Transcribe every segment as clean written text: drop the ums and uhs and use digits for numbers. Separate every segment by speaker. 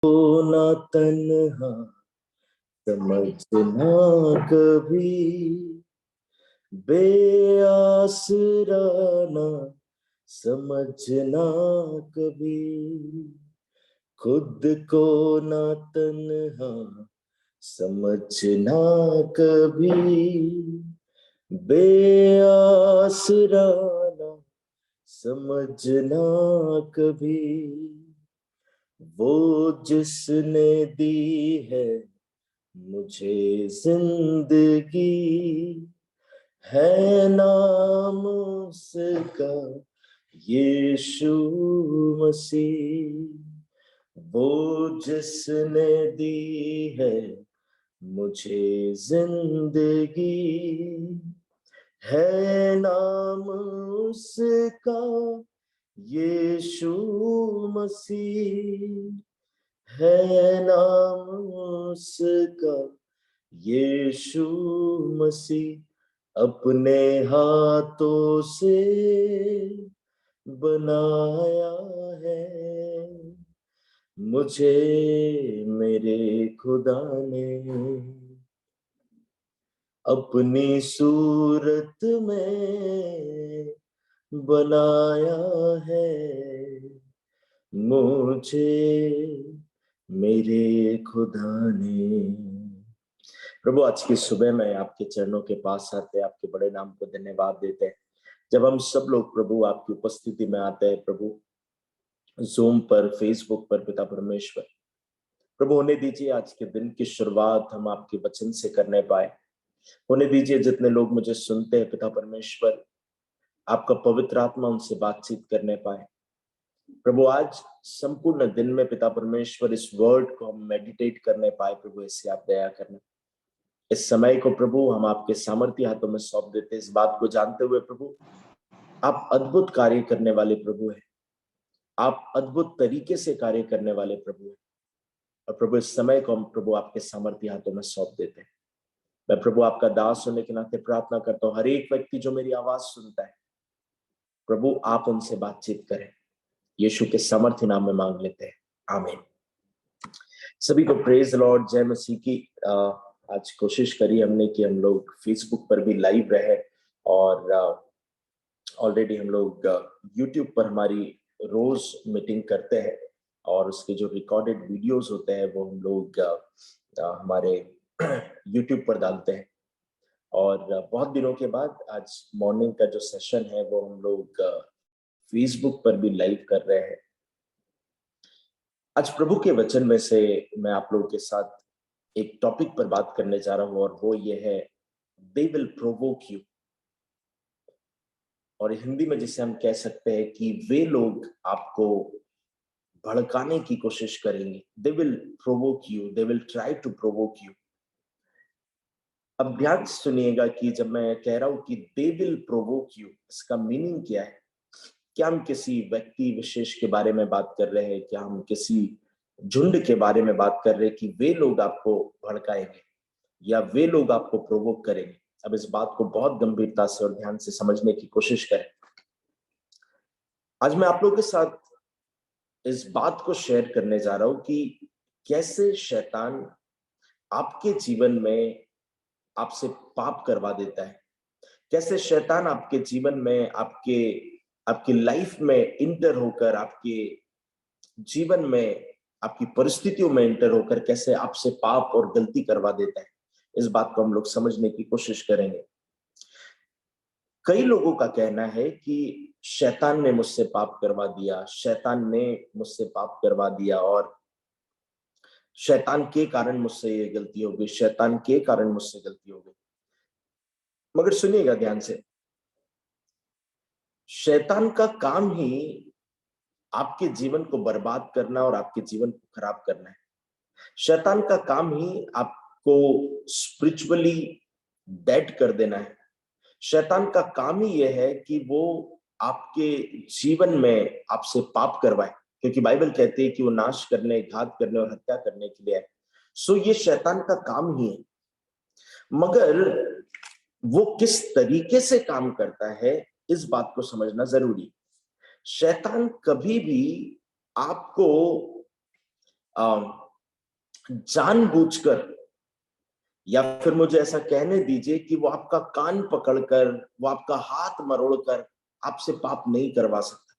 Speaker 1: ना तन्हा समझना कभी, बेआसरा ना समझना कभी, खुद को ना तन्हा समझना कभी, बेआसरा ना समझना कभी। वो जिसने दी है मुझे जिंदगी, है नाम उसका यीशु मसीह। वो जिसने दी है मुझे जिंदगी, है नाम उसका यीशु मसीह, है नाम उसका यीशु मसीह। अपने हाथों से बनाया है मुझे मेरे खुदा ने, अपनी सूरत में बनाया है मुझे मेरे खुदा ने। प्रभु, आज की सुबह में आपके चरणों के पास आते, आपके बड़े नाम को धन्यवाद देते हैं। जब हम सब लोग प्रभु आपकी उपस्थिति में आते हैं प्रभु, जूम पर, फेसबुक पर, पिता परमेश्वर प्रभु, होने दीजिए आज के दिन की शुरुआत हम आपके वचन से करने पाए। होने दीजिए जितने लोग मुझे सुनते हैं पिता परमेश्वर, आपका पवित्र आत्मा उनसे बातचीत करने पाए। प्रभु, आज संपूर्ण दिन में पिता परमेश्वर इस वर्ड को हम मेडिटेट करने पाए प्रभु, इससे आप दया करना। इस समय को प्रभु हम आपके सामर्थ्य हाथों में सौंप देते, इस बात को जानते हुए प्रभु आप अद्भुत कार्य करने वाले प्रभु हैं, आप अद्भुत तरीके से कार्य करने वाले प्रभु हैं। और प्रभु इस समय को हम प्रभु आपके सामर्थ्य हाथों में सौंप देते हैं। मैं प्रभु आपका दास होने के नाते प्रार्थना करता हूँ, हर एक व्यक्ति जो मेरी आवाज सुनता है प्रभु आप उनसे बातचीत करें, यीशु के सामर्थ्य नाम में मांग लेते हैं, आमीन। सभी को प्रेज लॉर्ड, जय मसीह की। आज कोशिश करी हमने कि हम लोग फेसबुक पर भी लाइव रहे, और ऑलरेडी हम लोग यूट्यूब पर हमारी रोज मीटिंग करते हैं, और उसके जो रिकॉर्डेड वीडियोस होते हैं वो हम लोग हमारे यूट्यूब पर डालते हैं। और बहुत दिनों के बाद आज मॉर्निंग का जो सेशन है वो हम लोग फेसबुक पर भी लाइव कर रहे हैं। आज प्रभु के वचन में से मैं आप लोगों के साथ एक टॉपिक पर बात करने जा रहा हूं, और वो ये है, दे विल प्रोवोक यू। और हिंदी में जिसे हम कह सकते हैं कि वे लोग आपको भड़काने की कोशिश करेंगे। They will provoke you, they will try to provoke you. अब ध्यान से सुनिएगा कि जब मैं कह रहा हूं कि दे विल प्रोवोक यू, इसका मीनिंग क्या है। क्या हम किसी व्यक्ति विशेष के बारे में बात कर रहे हैं? क्या हम किसी झुंड के बारे में बात कर रहे हैं कि वे लोग आपको भड़काएंगे या वे लोग आपको प्रोवोक करेंगे? अब इस बात को बहुत गंभीरता से और ध्यान से समझने की कोशिश करें। आज मैं आप लोगों के साथ इस बात को शेयर करने जा रहा हूं कि कैसे शैतान आपके जीवन में आपसे पाप करवा देता है, कैसे शैतान आपके जीवन में आपकी लाइफ में इंटर होकर, आपके जीवन में, आपकी परिस्थितियों में इंटर होकर कैसे आपसे पाप और गलती करवा देता है। इस बात को हम लोग समझने की कोशिश करेंगे। कई लोगों का कहना है कि शैतान ने मुझसे पाप करवा दिया, शैतान ने मुझसे पाप करवा दिया, और शैतान के कारण मुझसे ये गलती हो गई, शैतान के कारण मुझसे गलती हो गई। मगर सुनिएगा ध्यान से, शैतान का काम ही आपके जीवन को बर्बाद करना और आपके जीवन को खराब करना है। शैतान का काम ही आपको स्पिरिचुअली डेड कर देना है। शैतान का काम ही यह है कि वो आपके जीवन में आपसे पाप करवाए, क्योंकि बाइबल कहती है कि वो नाश करने, घात करने और हत्या करने के लिए है। सो ये शैतान का काम ही है। मगर वो किस तरीके से काम करता है, इस बात को समझना जरूरी। शैतान कभी भी आपको जानबूझकर, या फिर मुझे ऐसा कहने दीजिए कि वो आपका कान पकड़कर, वो आपका हाथ मरोड़कर आपसे पाप नहीं करवा सकता।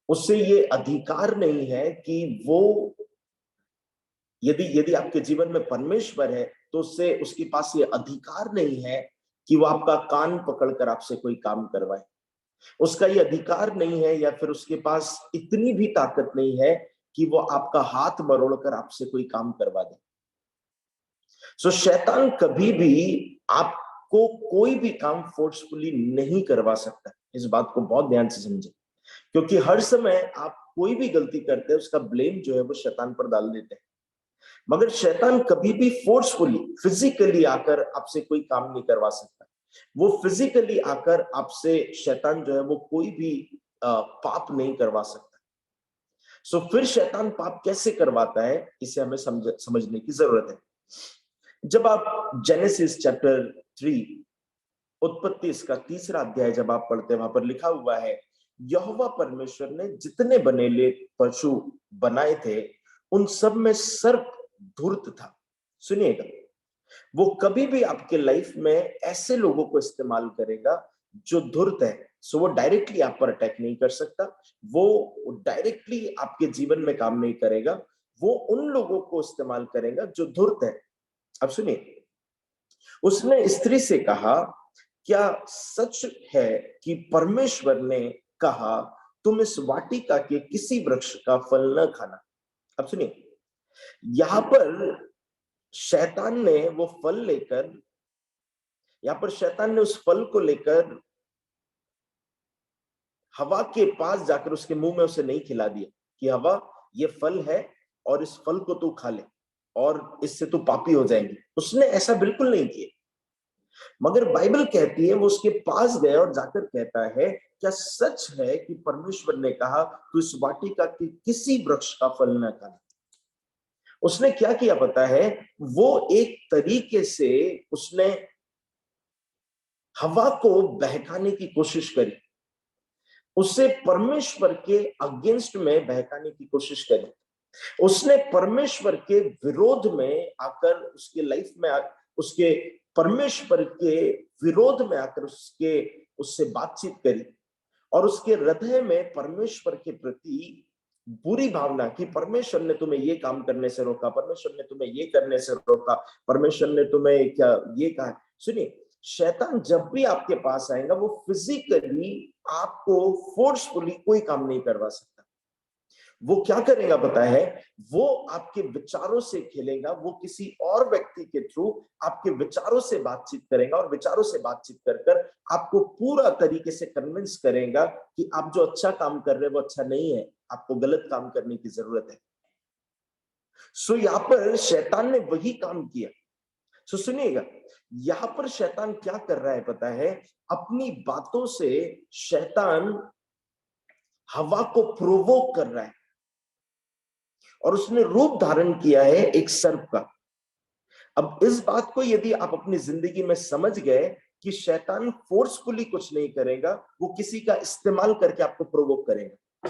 Speaker 1: उससे ये अधिकार नहीं है कि वो, यदि यदि आपके जीवन में परमेश्वर है तो उससे, उसके पास ये अधिकार नहीं है कि वो आपका कान पकड़कर आपसे कोई काम करवाए। उसका ये अधिकार नहीं है, या फिर उसके पास इतनी भी ताकत नहीं है कि वो आपका हाथ मरोड़कर आपसे कोई काम करवा दे। सो शैतान कभी भी आपको कोई भी काम फोर्सफुली नहीं करवा सकता। इस बात को बहुत ध्यान से समझे, क्योंकि हर समय आप कोई भी गलती करते हैं उसका ब्लेम जो है वो शैतान पर डाल देते हैं। मगर शैतान कभी भी फोर्सफुली फिजिकली आकर आपसे कोई काम नहीं करवा सकता। वो फिजिकली आकर आपसे, शैतान जो है वो कोई भी पाप नहीं करवा सकता। सो फिर शैतान पाप कैसे करवाता है, इसे हमें समझने की जरूरत है। जब आप जेनेसिस चैप्टर 3, उत्पत्ति इसका 3रा अध्याय जब आप पढ़ते हैं, वहां पर लिखा हुआ है, यहोवा परमेश्वर ने जितने बनेले पशु बनाए थे उन सब में सर्प धूर्त था। सुनिएगा, वो कभी भी आपके लाइफ में ऐसे लोगों को इस्तेमाल करेगा जो धूर्त है। सो वो डायरेक्टली आप पर अटैक नहीं कर सकता, वो डायरेक्टली आपके जीवन में काम नहीं करेगा। वो उन लोगों को इस्तेमाल करेगा जो धूर्त है। अब सुनिए, उसने स्त्री से कहा, क्या सच है कि परमेश्वर ने कहा तुम इस वाटिका के किसी वृक्ष का फल न खाना? अब सुनिए, यहां पर शैतान ने वो फल लेकर, यहां पर शैतान ने उस फल को लेकर हवा के पास जाकर उसके मुंह में उसे नहीं खिला दिया कि हवा, ये फल है और इस फल को तू खा ले और इससे तू पापी हो जाएंगी। उसने ऐसा बिल्कुल नहीं किया। मगर बाइबल कहती है वो उसके पास गया और जाकर कहता है, क्या सच है कि परमेश्वर ने कहा तू इस वाटिका के किसी वृक्ष का फल न खाना? उसने क्या किया पता है? वो एक तरीके से उसने हवा को बहकाने की कोशिश करी, उसे परमेश्वर के अगेंस्ट में बहकाने की कोशिश करी। उसने परमेश्वर के विरोध में आकर उसके लाइफ में उसके परमेश्वर के विरोध में आकर उससे बातचीत करी और उसके हृदय में परमेश्वर के प्रति बुरी भावना कि परमेश्वर ने तुम्हें ये काम करने से रोका, परमेश्वर ने तुम्हें ये करने से रोका, परमेश्वर ने तुम्हें क्या ये कहा। सुनिए, शैतान जब भी आपके पास आएगा वो फिजिकली आपको फोर्सफुली कोई काम नहीं करवा सकता। वो क्या करेगा पता है? वो आपके विचारों से खेलेगा, वो किसी और व्यक्ति के थ्रू आपके विचारों से बातचीत करेगा और विचारों से बातचीत कर कर आपको पूरा तरीके से कन्विंस करेगा कि आप जो अच्छा काम कर रहे हैं वो अच्छा नहीं है, आपको गलत काम करने की जरूरत है। सो यहां पर शैतान ने वही काम किया। सो सुनिएगा, यहां पर शैतान क्या कर रहा है पता है? अपनी बातों से शैतान हवा को प्रोवोक कर रहा है और उसने रूप धारण किया है एक सर्प का। अब इस बात को यदि आप अपनी जिंदगी में समझ गए कि शैतान फोर्सफुली कुछ नहीं करेगा, वो किसी का इस्तेमाल करके आपको प्रोवोक करेगा।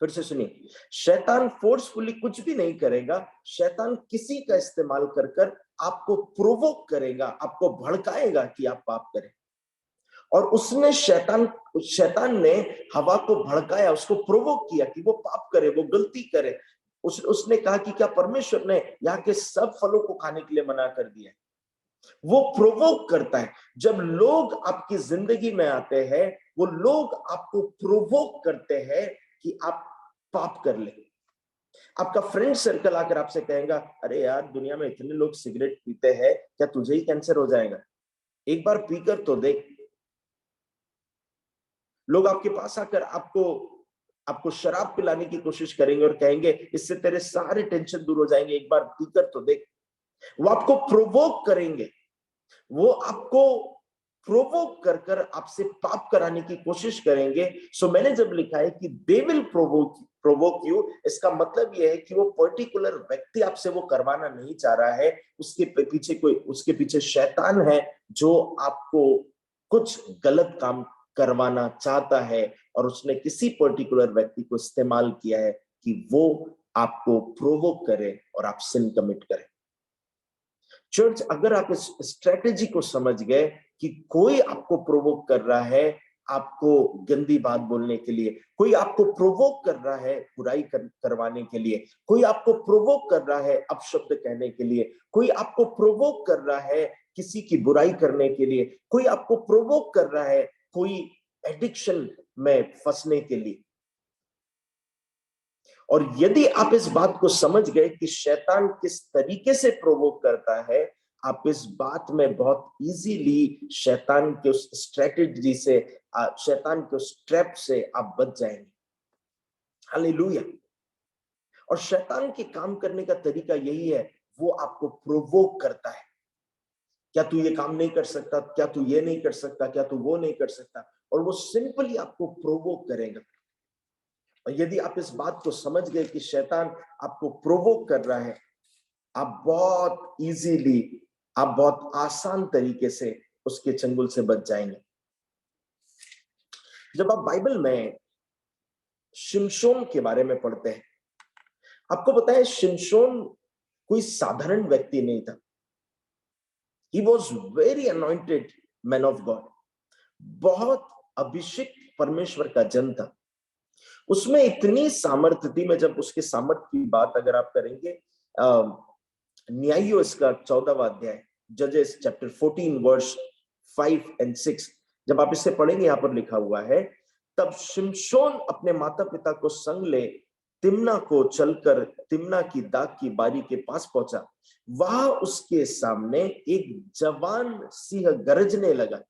Speaker 1: फिर से सुनिए, शैतान फोर्सफुली कुछ भी नहीं करेगा, शैतान किसी का इस्तेमाल कर कर आपको प्रोवोक करेगा, आपको भड़काएगा कि आप पाप करें। और उसने शैतान ने हवा को भड़काया, उसको प्रोवोक किया कि वो पाप करे, वो गलती करे। उसने कहा कि क्या परमेश्वर ने यहाँ के सब फलों को खाने के लिए मना कर दिया है? वो प्रोवोक करता है। जब लोग आपकी जिंदगी में आते हैं, वो लोग आपको प्रोवोक करते हैं कि आप पाप कर ले। आपका फ्रेंड सर्कल आकर आपसे कहेगा, अरे यार दुनिया में इतने लोग सिगरेट पीते हैं, क्या तुझे ही कैंसर हो जाएगा? एक बार पीकर तो देख। लोग आपके पास आकर आपको आपको शराब पिलाने की कोशिश करेंगे और कहेंगे इससे तेरे सारे टेंशन दूर हो जाएंगे, एक बार पीकर तो देख। वो आपको प्रोवोक करेंगे, वो आपको प्रोवोक कर कर आपसे पाप कराने की कोशिश करेंगे। सो मैंने जब लिखा है कि दे विल प्रोवोक यू, इसका मतलब यह है कि वो पर्टिकुलर व्यक्ति आपसे वो करवाना नहीं चाह रहा है, उसके पीछे शैतान है जो आपको कुछ गलत काम करवाना चाहता है और उसने किसी पर्टिकुलर व्यक्ति को इस्तेमाल किया है कि वो आपको प्रोवोक करे और आप सिन कमिट करें। चर्च, अगर आप इस स्ट्रेटेजी को समझ गए कि कोई आपको प्रोवोक कर रहा है आपको गंदी बात बोलने के लिए, कोई आपको प्रोवोक कर रहा है बुराई करवाने के लिए, कोई आपको प्रोवोक कर रहा है अपशब्द कहने के लिए, कोई आपको प्रोवोक कर रहा है किसी की बुराई करने के लिए, कोई आपको प्रोवोक कर रहा है कोई एडिक्शन में फंसने के लिए, और यदि आप इस बात को समझ गए कि शैतान किस तरीके से प्रोवोक करता है, आप इस बात में बहुत इजीली शैतान के उस स्ट्रेटेजी से, शैतान के उस ट्रैप से आप बच जाएंगे। हालेलुया। और शैतान के काम करने का तरीका यही है, वो आपको प्रोवोक करता है। क्या तू ये काम नहीं कर सकता, क्या तू ये नहीं कर सकता, क्या तू वो नहीं कर सकता, और वो सिंपली आपको प्रोवोक करेगा। और यदि आप इस बात को समझ गए कि शैतान आपको प्रोवोक कर रहा है, आप बहुत इजीली, आप बहुत आसान तरीके से उसके चंगुल से बच जाएंगे। जब आप बाइबल में शिमशोन के बारे में पढ़ते हैं, आपको पता है शिमशोन कोई साधारण व्यक्ति नहीं था। He was very anointed man of God, बहुत अभिषिक्त परमेश्वर का जन था। उसमें इतनी सामर्थ्य थी। मैं जब उसके सामर्थ्य की बात अगर आप करेंगे, न्यायियों इसका 14वां अध्याय, जजेस चैप्टर 14 वर्स 5 and 6, जब आप इसे पढ़ेंगे, यहां पर लिखा हुआ है, तब शिमशोन अपने माता पिता को संग ले तिम्ना को चलकर तिम्ना की दाग की बारी के पास पहुंचा। वहां उसके सामने एक जवान सिंह गरजने लगा।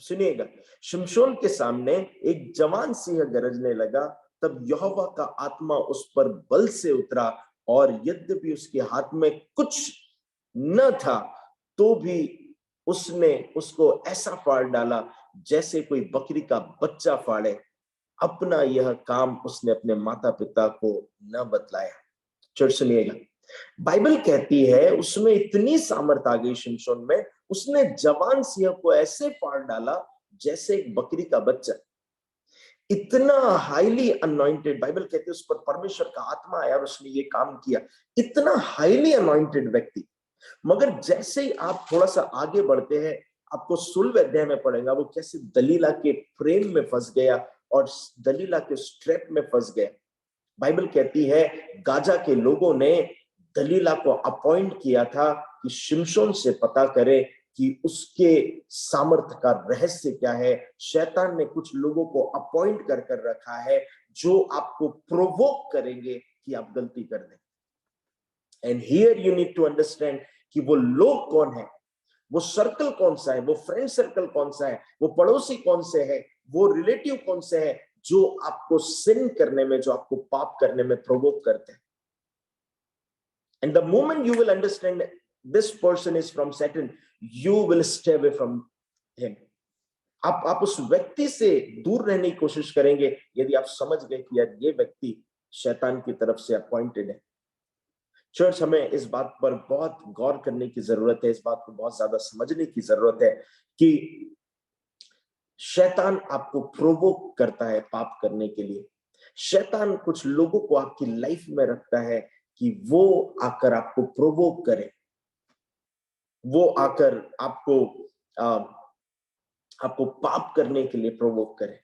Speaker 1: सुनिएगा, शिमशोन के सामने एक जवान सिंह गरजने लगा। तब यहोवा का आत्मा उस पर बल से उतरा, और यद्यपि उसके हाथ में कुछ न था तो भी उसने उसको ऐसा फाड़ डाला जैसे कोई बकरी का बच्चा फाड़े। अपना यह काम उसने अपने माता पिता को न बतलाया। चर्च, सुनिएगा, बाइबल कहती है उसमें इतनी सामर्थ आ गई शिमशोन में, उसने जवान सिंह को ऐसे फाड़ डाला जैसे एक बकरी का बच्चा। इतना हाईली अनॉइंटेड, बाइबल कहती है उस पर परमेश्वर का आत्मा आया और उसने ये काम किया। इतना हाईली अनॉइंटेड व्यक्ति। मगर जैसे ही आप थोड़ा सा आगे बढ़ते हैं, आपको 16वें अध्याय में पढ़ेगा वो कैसे दलीला के प्रेम में फंस गया और दलीला के स्ट्रैप में फंस गया। बाइबल कहती है गाजा के लोगों ने दलीला को अपॉइंट किया था कि शिमशोन से पता करे कि उसके सामर्थ्य का रहस्य क्या है। शैतान ने कुछ लोगों को अपॉइंट कर कर रखा है जो आपको प्रोवोक करेंगे कि आप गलती कर दें। And here you need to understand कि वो लोग कौन है, वो सर्कल कौन सा है, वो फ्रेंड सर्कल कौन सा है, वो पड़ोसी कौन से है, वो रिलेटिव कौन से है जो आपको सिन करने में, जो आपको पाप करने में प्रोवोक करते हैं। And the moment you will understand this person is from Satan, you will stay away from him. आप उस व्यक्ति से दूर रहने की कोशिश करेंगे यदि आप समझ गए कि यार ये व्यक्ति शैतान की तरफ से अपॉइंटेड है। चर्च, हमें इस बात पर बहुत गौर करने की जरूरत है, इस बात को बहुत ज्यादा समझने की जरूरत है कि शैतान आपको प्रोवोक करता है पाप करने के लिए। शैतान कुछ लोगों को आपकी लाइफ में रखता है कि वो आकर आपको प्रोवोक करे, वो आकर आपको पाप करने के लिए प्रोवोक करे।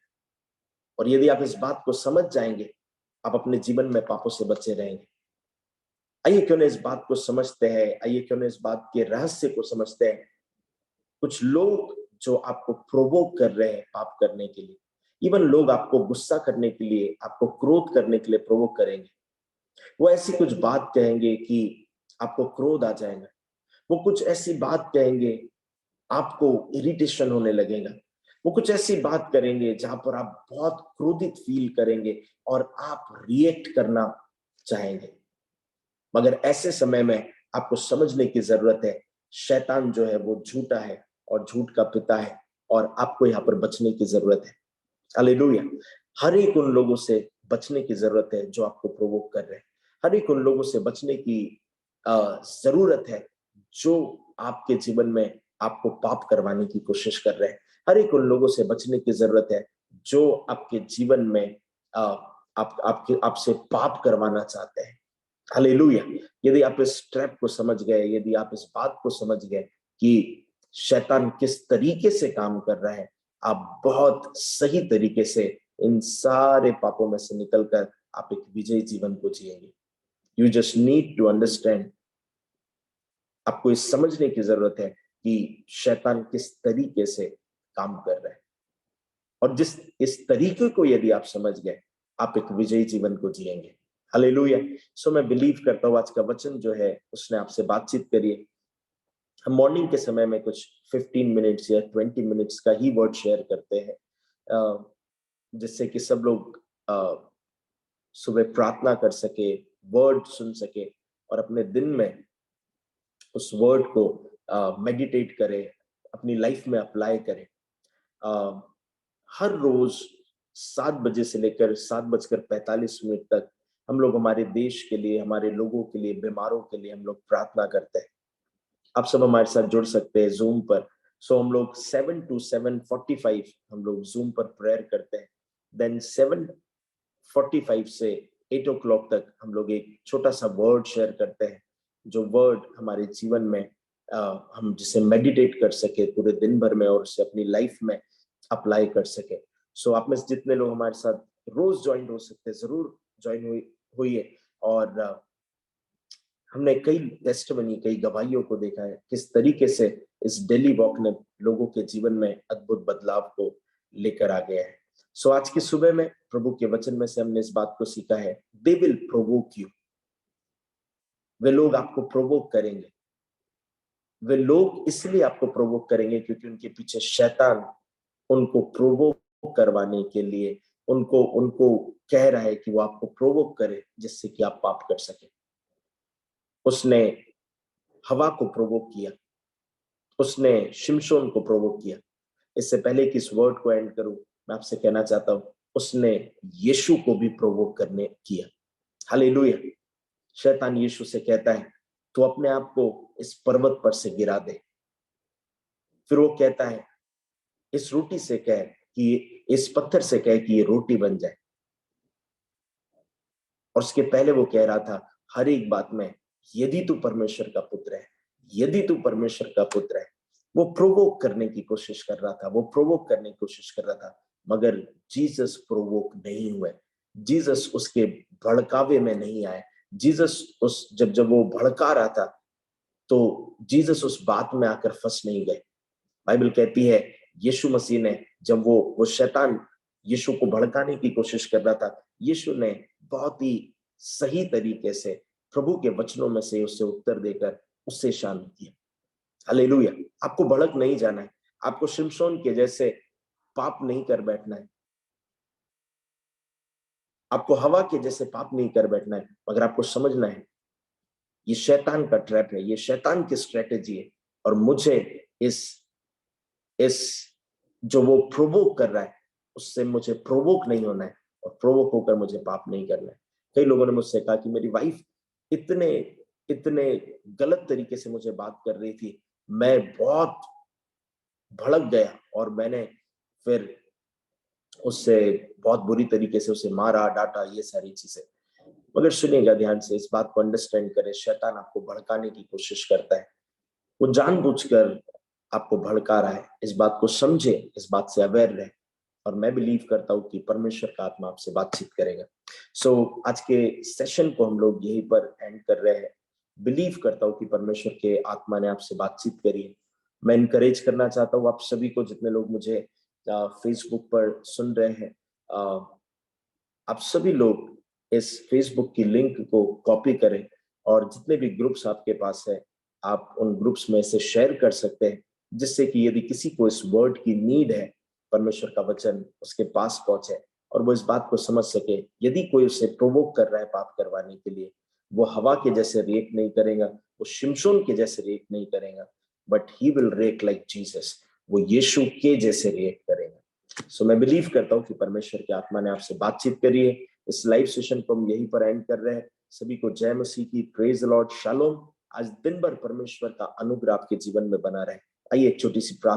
Speaker 1: और यदि आप इस बात को समझ जाएंगे, आप अपने जीवन में पापों से बचे रहेंगे। आइए क्यों ना इस बात को समझते हैं, आइए क्यों ना इस बात के रहस्य को समझते हैं। कुछ लोग जो आपको प्रोवोक कर रहे हैं पाप करने के लिए, इवन लोग आपको गुस्सा करने के लिए, आपको क्रोध करने के लिए प्रोवोक करेंगे। वो ऐसी कुछ बात कहेंगे कि आपको क्रोध आ जाएगा, वो कुछ ऐसी बात कहेंगे आपको इरिटेशन होने लगेगा, वो कुछ ऐसी बात करेंगे जहां पर आप बहुत क्रोधित फील करेंगे और आप रिएक्ट करना चाहेंगे। मगर ऐसे समय में आपको समझने की जरूरत है शैतान जो है वो झूठा है और झूठ का पिता है, और आपको यहाँ पर बचने की जरूरत है। हालेलुया। हर एक उन लोगों से बचने की जरूरत है जो आपको प्रोवोक कर रहे हैं। हर एक उन लोगों से बचने की जरूरत है जो आपके जीवन में आपको पाप करवाने की कोशिश कर रहे हैं। हर एक उन लोगों से बचने की जरूरत है जो आपके जीवन में आपसे पाप करवाना चाहते हैं। हालेलुया। यदि आप इस ट्रैप को समझ गए, यदि आप इस बात को समझ गए कि शैतान किस तरीके से काम कर रहा है, आप बहुत सही तरीके से इन सारे पापों में से निकलकर आप एक विजयी जीवन को जिएंगे। You just need to understand, आपको इस समझने की जरूरत है कि शैतान किस तरीके से काम कर रहा है, और जिस इस तरीके को यदि आप समझ गए, आप एक विजयी जीवन को जिएंगे। हालेलुया। सो मैं बिलीव करता हूँ आज का वचन जो है उसने आपसे बातचीत करी है। हम मॉर्निंग के समय में कुछ 15 मिनट्स या 20 मिनट्स का ही वर्ड शेयर करते हैं, जिससे कि सब लोग सुबह प्रार्थना कर सके, वर्ड सुन सके और अपने दिन में उस वर्ड को मेडिटेट करें, अपनी लाइफ में अप्लाई करें। हर रोज 7 बजे से लेकर 7:45 तक हम लोग हमारे देश के लिए, हमारे लोगों के लिए, बीमारों के लिए हम लोग प्रार्थना करते हैं। आप सब हमारे साथ जुड़ सकते हैं जूम पर। सो हम लोग 7 to 7:45 हम लोग जूम पर प्रेयर करते हैं। देन 7:45 से 8 o'clock तक हम लोग एक छोटा सा वर्ड शेयर करते हैं, जो वर्ड हमारे जीवन में हम जिसे मेडिटेट कर सके पूरे दिन भर में और उसे अपनी लाइफ में अप्लाई कर सके। सो आप में से जितने लोग हमारे साथ रोज ज्वाइन हो सकते हैं, जरूर ज्वाइन हुई। और हमने कई टेस्टिमनी, कई गवाहियों को देखा है किस तरीके से इस डेली वॉक ने लोगों के जीवन में अद्भुत बदलाव को लेकर आ गया है। सो आज की सुबह में प्रभु के वचन में से हमने इस बात को सीखा है, दे विल प्रोवोक यू। वे लोग आपको प्रोवोक करेंगे। वे लोग इसलिए आपको प्रोवोक करेंगे क्योंकि उनके पीछे शैतान उनको प्रोवोक करवाने के लिए उनको उनको कह रहा है कि वो आपको प्रोवोक करे, जिससे कि आप पाप कर सके। उसने हवा को प्रोवोक किया, उसने शिमशोन को प्रोवोक किया। इससे पहले कि इस वर्ड को एंड करूं, मैं आपसे कहना चाहता हूं, उसने यीशु को भी प्रोवोक करने किया। हालेलुया। शैतान यीशु से कहता है तो अपने आप को इस पर्वत पर से गिरा दे। फिर वो कहता है इस रोटी से कह कि इस पत्थर से कह कि ये रोटी बन जाए। और उसके पहले वो कह रहा था हर एक बात में, यदि तू परमेश्वर का पुत्र है, यदि तू परमेश्वर का पुत्र है। वो प्रोवोक करने की कोशिश कर रहा था, वो प्रोवोक करने की कोशिश कर रहा था, मगर जीसस प्रोवोक नहीं हुए। जीसस उसके भड़कावे में नहीं आए। जीसस उस जब वो भड़का रहा था तो जीसस उस बात में आकर फंस नहीं गए। बाइबल कहती है यीशु मसीह ने, जब वो शैतान यीशु को भड़काने की कोशिश कर रहा था, यीशु ने बहुत ही सही तरीके से प्रभु के वचनों में से उससे उत्तर देकर उससे शांत किया। हालेलुया। आपको भड़क नहीं जाना है, आपको शिमशोन के जैसे पाप नहीं कर बैठना है, आपको हवा के जैसे पाप नहीं कर बैठना है, मगर आपको समझना है ये शैतान का ट्रैप है, ये शैतान की स्ट्रेटेजी है। और मुझे इस इस जो वो प्रोवोक कर रहा है उससे मुझे प्रोवोक नहीं होना है, और प्रोवोक होकर मुझे पाप नहीं करना है। कई लोगों ने मुझसे कहा कि मेरी वाइफ इतने इतने गलत तरीके से मुझे बात कर रही थी, मैं बहुत भड़क गया और मैंने फिर उससे बहुत बुरी तरीके से उसे मारा, डांटा, ये सारी चीजें। मगर सुनिएगा ध्यान से, इस बात को अंडरस्टैंड करें, शैतान आपको भड़काने की कोशिश करता है, वो जानबूझकर आपको भड़का रहा है। इस बात को समझे, इस बात से अवेयर रहे, और मैं बिलीव करता हूँ कि परमेश्वर का आत्मा आपसे बातचीत करेगा। सो आज के सेशन को हम लोग यहीं पर एंड कर रहे हैं। बिलीव करता हूँ कि परमेश्वर के आत्मा ने आपसे बातचीत करी है। मैं इनकरेज करना चाहता हूँ आप सभी को, जितने लोग मुझे फेसबुक पर सुन रहे हैं, आप सभी लोग इस फेसबुक की लिंक को कॉपी करें, और जितने भी ग्रुप्स आपके पास है आप उन ग्रुप्स में से शेयर कर सकते हैं, जिससे कि यदि किसी को इस वर्ड की नीड है, परमेश्वर का वचन उसके पास पहुंचे और वो इस बात को समझ सके। यदि कोई उसे प्रोवोक कर रहा है पाप करवाने के लिए, वो हवा के जैसे रिएक्ट नहीं करेगा, वो शिमशोन के जैसे रिएक्ट नहीं करेगा, but he will react like Jesus. वो यीशु के जैसे रिएक्ट करेगा। सो मैं बिलीव करता हूँ कि परमेश्वर की आत्मा ने आपसे बातचीत करी है। इस लाइव सेशन को हम यहीं पर एंड कर रहे हैं। सभी को जय मसीह की, प्रेज द लॉर्ड, शालोम। आज दिन भर परमेश्वर का अनुग्रह आपके जीवन में बना रहे। आइए एक छोटी सी प्रार्थना